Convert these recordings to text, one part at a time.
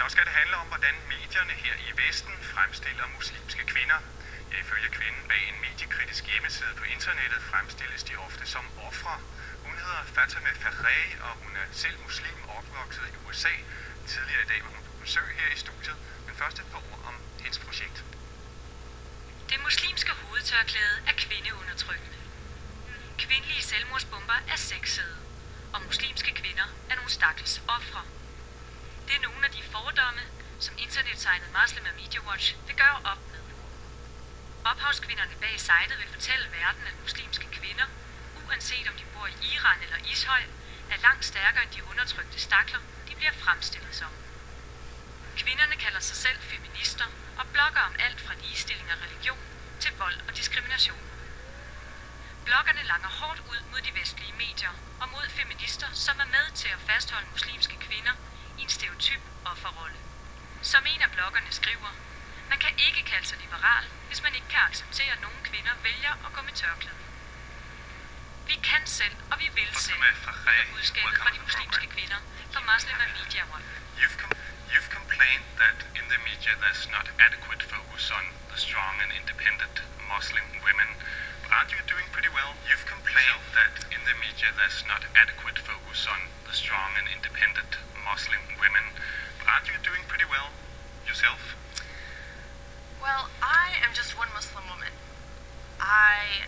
Så skal det handle om, hvordan medierne her i Vesten fremstiller muslimske kvinder. Ja, ifølge kvinden bag en mediekritisk hjemmeside på internettet fremstilles de ofte som ofre. Hun hedder Fatemeh Fakhraie, og hun er selv muslim opvokset i USA. Tidligere i dag var hun på besøg her i studiet, men først et par ord om hendes projekt. Det muslimske hovedtørklæde er kvindeundertrykkende. Kvindelige selvmordsbomber er sexede, og muslimske kvinder er nogle stakkels ofre. Det er nogle af de fordomme, som internetsejlet Muslim Media Watch vil gøre op med. Ophavskvinderne bag sitet vil fortælle verden, at muslimske kvinder, uanset om de bor i Iran eller Ishøj, er langt stærkere end de undertrykte stakler, de bliver fremstillet som. Kvinderne kalder sig selv feminister og blogger om alt fra ligestilling og religion til vold og diskrimination. Bloggerne langer hårdt ud mod de vestlige medier og mod feminister, som er med til at fastholde muslimske kvinder i en stereotyp offerrolle. Som en af bloggerne skriver, man kan ikke kalde sig liberal, hvis man ikke kan acceptere, at nogle kvinder vælger at gå med tørklæde. Vi kan selv, og vi vil selv, er budskabet fra de muslimske kvinder fra Muslim Media Watch. You've complained that in the media there's not adequate focus on the strong and independent Muslim women. But aren't you doing pretty well? You've complained that in the media there's not adequate focus on the strong and independent Muslim women. But aren't you doing pretty well yourself? Well, I am just one Muslim woman. I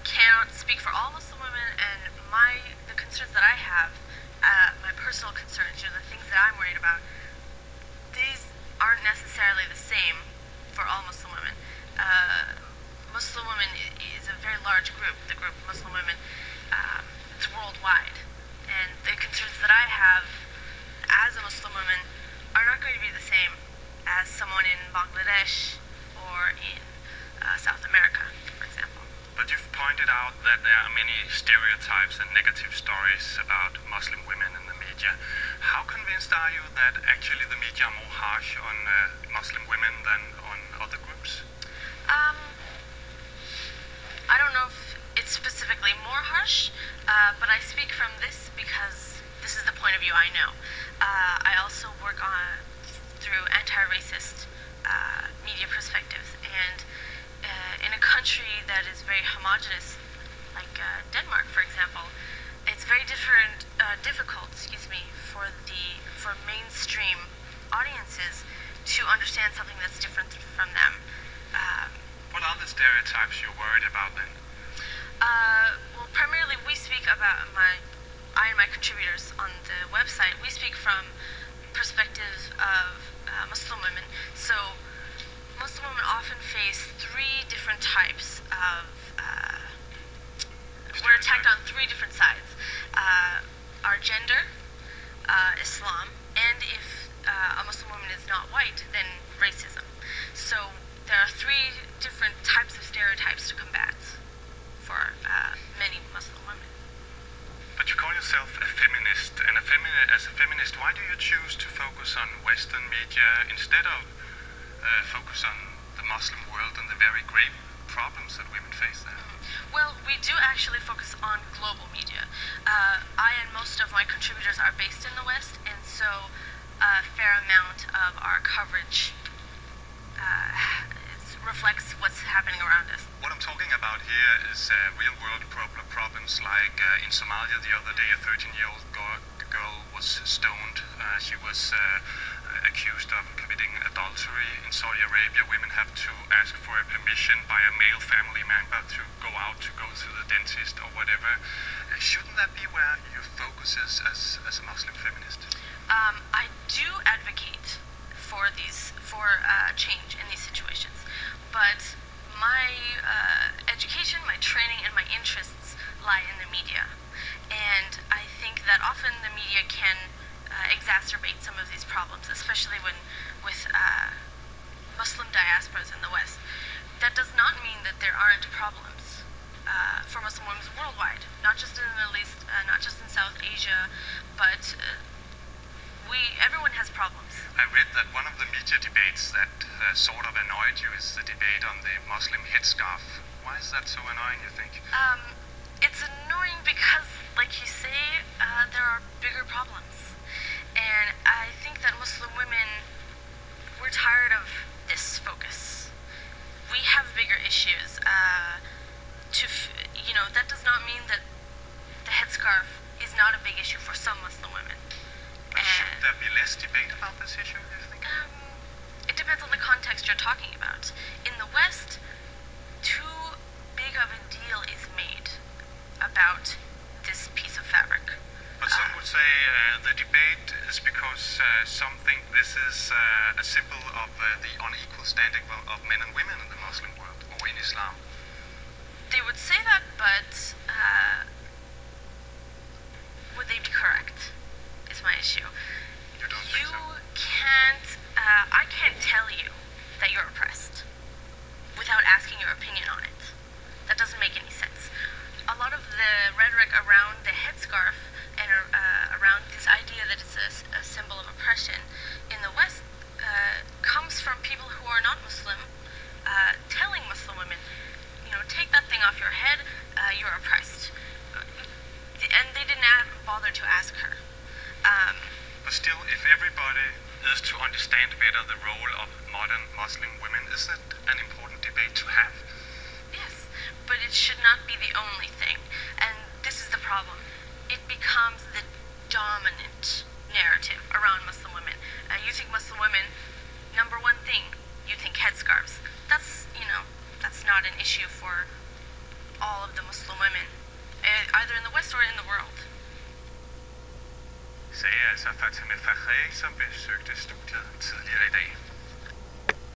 cannot speak for all Muslim women, and the concerns that I have, my personal concerns, the things that I'm worried about, these aren't necessarily the same for all Muslim women. Muslim women is a very large group. The group of Muslim women, it's worldwide, and the concerns that I have as a Muslim woman are not going to be the same as someone in Bangladesh or in South America, for example. But you've pointed out that there are many stereotypes and negative stories about Muslim women in the media. How convinced are you that actually the media are more harsh on Muslim women than on other groups? I don't know if it's specifically more harsh, but I speak from this because this is the point of view I know. I also work through anti-racist media perspectives, and in a country that is very homogenous, like Denmark, for example, it's very difficult, for mainstream audiences to understand something that's different from them. What are the stereotypes you're worried about then? Well, primarily we speak about I and my contributors on the website, we speak from perspectives of Muslim women. So Muslim women often face three different types of we're attacked on three different sides. Our gender, Islam, and if a Muslim woman is not white, then racism. So there are three different types of stereotypes to combat for many Muslim women. But you call yourself a feminist, and as a feminist, why do you choose to focus on Western media instead of focus on the Muslim world and the very grave problems that women face there? Well, we do actually focus on global media. I and most of my contributors are based in the West, and so a fair amount of our coverage reflects what's happening around us. What I'm talking about here is real-world problems like in Somalia the other day, a 13-year-old girl was stoned. She was accused of committing adultery. In Saudi Arabia, women have to ask for a permission by a male family member to go out, to go to the dentist or whatever. Shouldn't that be where your focus is as a Muslim feminist? I do advocate for change in these situations, but my education, my training, and my interests lie in the media, and I think that often the media can exacerbate some of these problems, especially with Muslim diasporas in the West. That does not mean that there aren't problems for Muslim women worldwide, not just in the Middle East, not just in South Asia, but everyone has problems. I read that one of the media debates that sort of annoyed you is the debate on the Muslim headscarf. Why is that so annoying, you think? It's annoying because, like you say, there are bigger problems. And I think that Muslim women that you're talking about. In the West, too big of a deal is made about this piece of fabric. But some would say the debate is because some think this is a symbol of the unequal standing of men and women in the Muslim world, or in Islam. They would say that, but would they be correct? Is my issue. You don't think so? Can't. I can't tell you that you're oppressed without asking your opinion on it. That doesn't make any sense. A lot of the rhetoric around the headscarf and around this idea that it's a symbol of oppression in the West comes from people who are not Muslim, telling Muslim women, take that thing off your head, you're oppressed. And they didn't bother to ask her. But still, if everybody is to understand better the role of modern Muslim women, is that an important debate to have? Yes, but it should not be the only thing. And this is the problem. It becomes the dominant narrative around Muslim women. You think Muslim women, number one thing, you think headscarves. That's not an issue for all of the Muslim women, either in the West or in the world. Sagde altså Fatemeh Fakhraie, som besøgte studiet tidligere i dag.